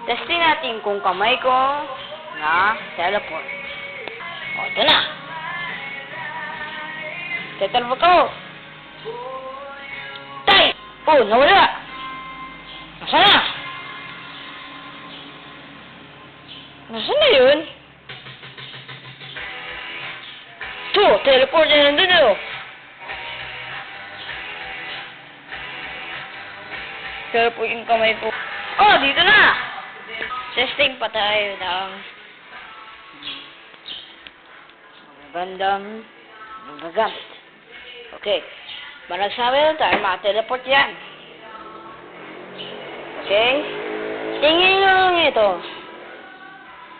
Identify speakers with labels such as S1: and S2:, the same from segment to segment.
S1: Testing natin kung kamay ko na teleport. O, ito na. Teleport ko. Tay! Oh, nawala. Nasaan na? Nasaan na yun? Ito, teleport na nandun o. Teleport yung kamay ko. Oh, dito na! Testing pa tayo ng magandang magagamit. Okay. Managsabi lang tayo, maka-teleport yan. Okay? Tingin nyo lang ito.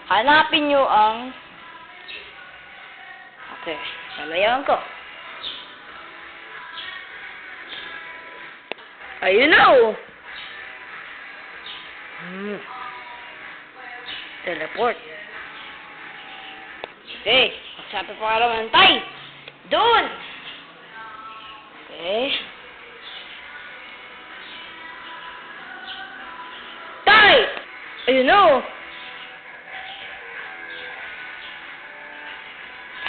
S1: Hanapin nyo ang... Okay. Lalayan ko. Ayun na oh. Teleport. Okay. Sabi pa ka naman, tay! Doon! Okay. Tay! Ayun na oh.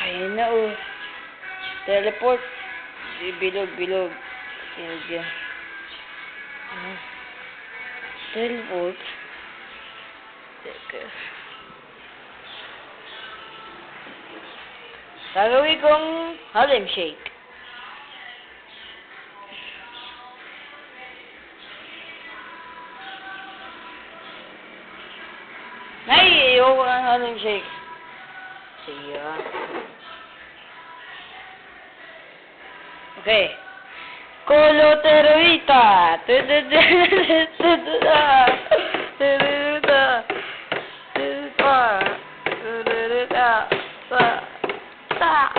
S1: Ayun na oh. Teleport. Bilog. Bilog yan. Teleport. Teka. Gagawin kong Harlem Shake. Ay, ayoko ng Harlem Shake. Sige. Okay. Coloteroita. Stop.